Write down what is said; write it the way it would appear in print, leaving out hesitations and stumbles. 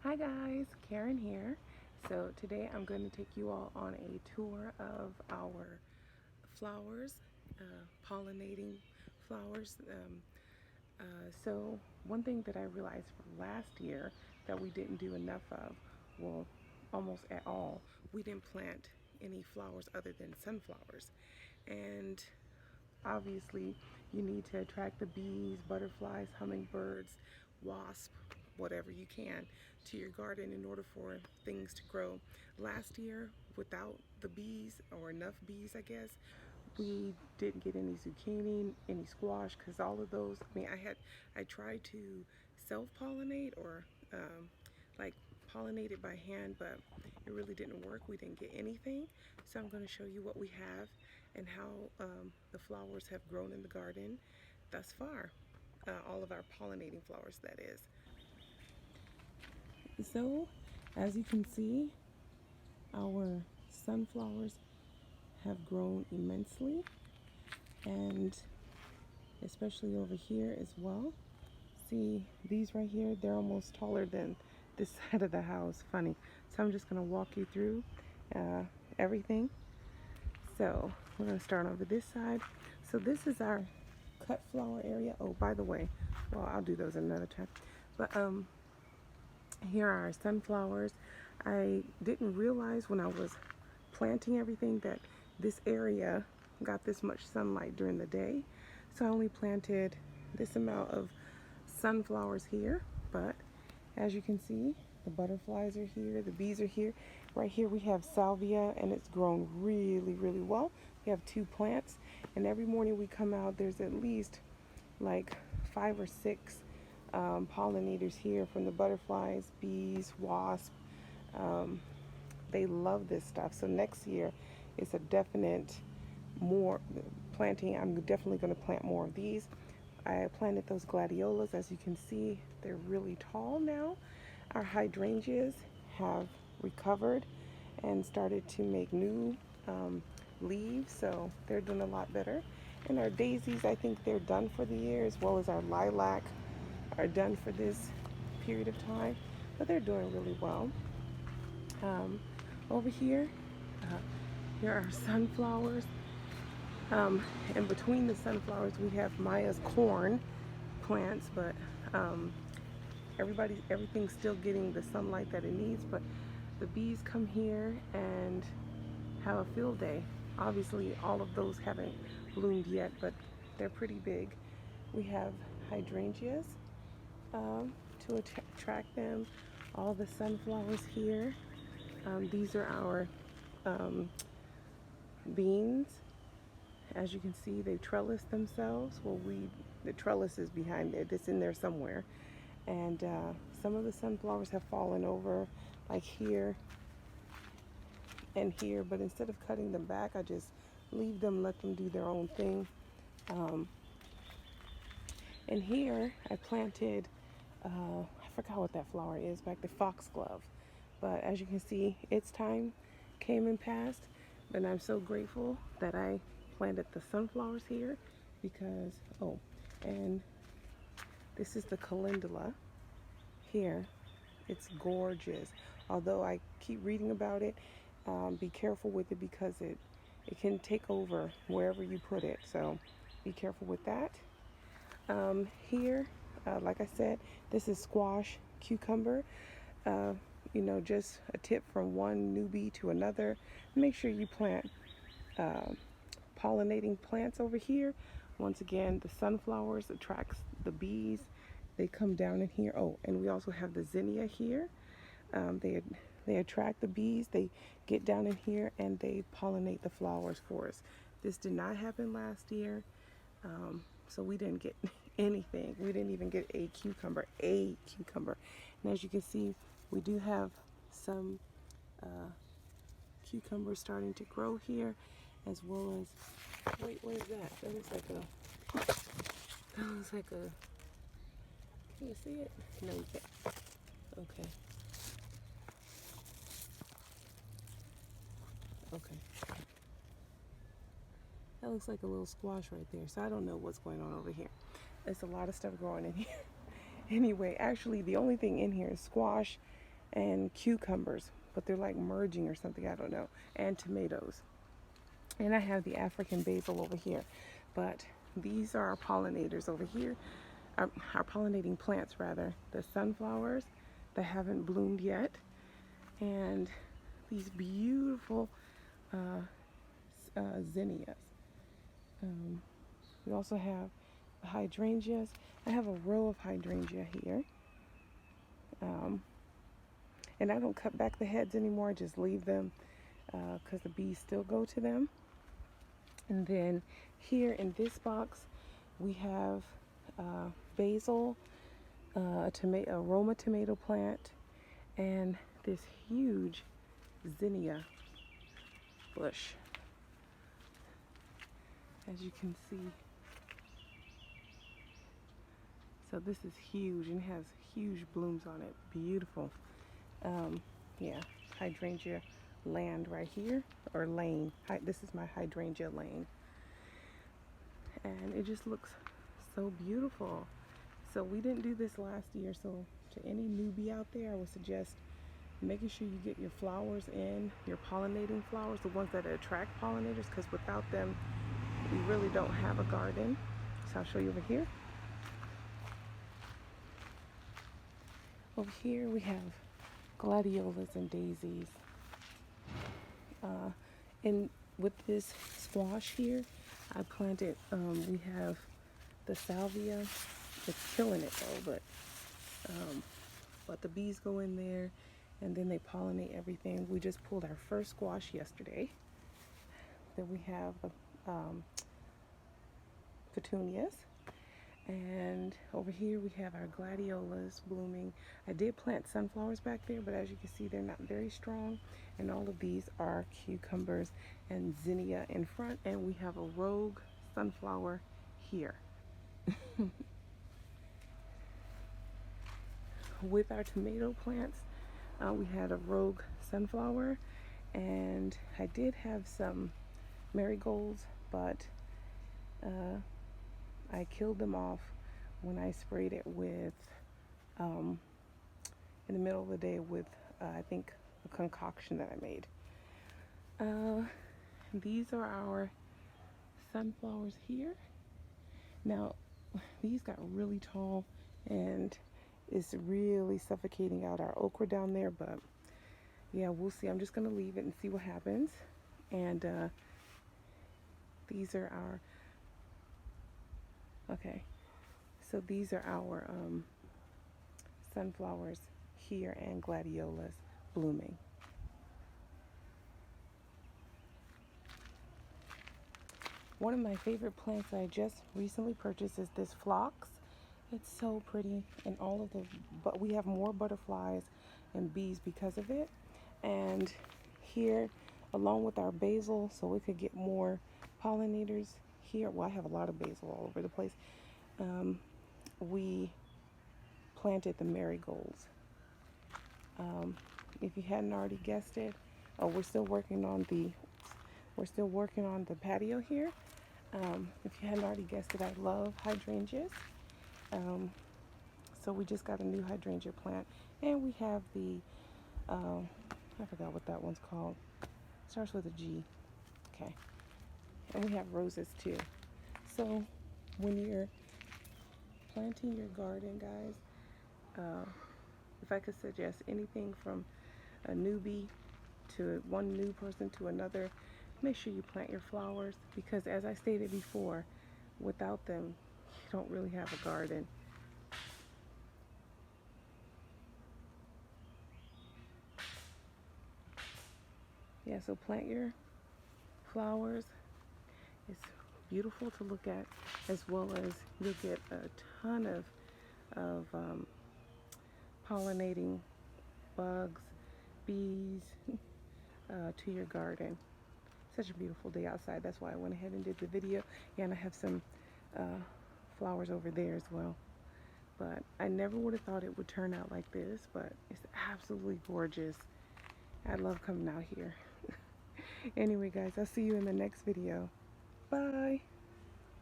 Hi guys, Karen here. So today I'm going to take you all on a tour of our flowers, pollinating flowers. So one thing that I realized from last year that we didn't do enough of, well, almost at all, we didn't plant any flowers other than sunflowers. And obviously you need to attract the bees, butterflies, hummingbirds, wasps, whatever you can to your garden in order for things to grow. Last year, without the bees, or enough bees I guess, we didn't get any zucchini, any squash, because all of those, I tried to self-pollinate or like pollinate it by hand, but it really didn't work. We didn't get anything. So I'm going to show you what we have and how the flowers have grown in the garden thus far. All of our pollinating flowers, that is. So, as you can see, our sunflowers have grown immensely, and especially over here as well. See, these right here, they're almost taller than this side of the house. Funny. So I'm just going to walk you through everything. So we're going to start over this side. So this is our cut flower area. Oh, by the way, well, I'll do those another time. But here are our sunflowers. I didn't realize when I was planting everything that this area got this much sunlight during the day. So I only planted this amount of sunflowers here, but as you can see, the butterflies are here, the bees are here. Right here we have salvia, and it's grown really well. We have 2 plants, and every morning we come out, there's at least like 5 or 6 pollinators here from the butterflies, bees, wasps. They love this stuff. So next year it's a definite more planting. I'm definitely going to plant more of these. I planted those Gladiolus. As you can see, they're really tall now. Our hydrangeas have recovered and started to make new leaves, so they're doing a lot better. And our daisies, I think they're done for the year, as well as our lilac are done for this period of time, but they're doing really well. Over here, here are sunflowers. In between the sunflowers, we have Maya's corn plants, but everything's still getting the sunlight that it needs. But the bees come here and have a field day. Obviously, all of those haven't bloomed yet, but they're pretty big. We have hydrangeas to attract them. All the sunflowers here. These are our beans. As you can see, they trellis themselves. Well, the trellis is behind it. It's in there somewhere. And some of the sunflowers have fallen over, like here and here. But instead of cutting them back, I just leave them, let them do their own thing. And here I planted, I forgot what that flower is, back the foxglove. But as you can see, its time came and passed. But I'm so grateful that I planted the sunflowers here because, oh, and this is the calendula here. It's gorgeous. Although I keep reading about it, be careful with it because it can take over wherever you put it. So be careful with that. Here, like I said, this is squash cucumber. You know, just a tip from one newbie to another. Make sure you plant pollinating plants over here. Once again, the sunflowers attracts the bees. They come down in here. Oh, and we also have the zinnia here. They attract the bees. They get down in here and they pollinate the flowers for us. This did not happen last year, so we didn't get anything. We didn't even get a cucumber. And as you can see, we do have some cucumbers starting to grow here, as well as, wait, what is that? That looks like a, can you see it? No, you can't. Okay. Okay. That looks like a little squash right there. So I don't know what's going on over here. There's a lot of stuff growing in here. Anyway, actually the only thing in here is squash, and cucumbers, but they're like merging or something, I don't know, and tomatoes. And I have the African basil over here, but these are our pollinators over here, our pollinating plants rather, the sunflowers that haven't bloomed yet, and these beautiful zinnias. We also have the hydrangeas. I have a row of hydrangea here. And I don't cut back the heads anymore, I just leave them because the bees still go to them. And then here in this box, we have basil, a Roma tomato plant, and this huge zinnia bush. As you can see. So this is huge and has huge blooms on it. Beautiful. Yeah, hydrangea land right here, or lane. This is my hydrangea lane. And it just looks so beautiful. So we didn't do this last year, so to any newbie out there, I would suggest making sure you get your flowers in, your pollinating flowers, the ones that attract pollinators, because without them, we really don't have a garden. So I'll show you over here. Over here we have Gladiolus and Daisies. And with this squash here, I planted, we have the salvia. It's killing it though, but the bees go in there and then they pollinate everything. We just pulled our first squash yesterday. Then we have the petunias. And over here we have our gladiolus blooming. I did plant sunflowers back there, but as you can see, they're not very strong. And all of these are cucumbers and zinnia in front. And we have a rogue sunflower here. With our tomato plants, we had a rogue sunflower, and I did have some marigolds, but I killed them off when I sprayed it with, in the middle of the day with, I think, a concoction that I made. These are our sunflowers here. Now, these got really tall and it's really suffocating out our okra down there, but yeah, we'll see. I'm just gonna leave it and see what happens. And these are our, okay, so these are our sunflowers here and gladiolus blooming. One of my favorite plants I just recently purchased is this Phlox. It's so pretty, and all of the, but we have more butterflies and bees because of it. And here, along with our basil, so we could get more pollinators here. Well, I have a lot of basil all over the place. We planted the marigolds. If you hadn't already guessed it, we're still working on the patio here. If you hadn't already guessed it, I love hydrangeas. So we just got a new hydrangea plant, and we have the, I forgot what that one's called. Starts with a G. Okay. And we have roses too. So when you're planting your garden, guys, if I could suggest anything from a newbie to one new person to another, make sure you plant your flowers, because as I stated before, without them, you don't really have a garden. Yeah, so plant your flowers. It's beautiful to look at, as well as you'll get a ton of pollinating bugs, bees to your garden. Such a beautiful day outside. That's why I went ahead and did the video. Yeah, and I have some flowers over there as well. But I never would have thought it would turn out like this, but it's absolutely gorgeous. I love coming out here. Anyway, guys, I'll see you in the next video. Bye.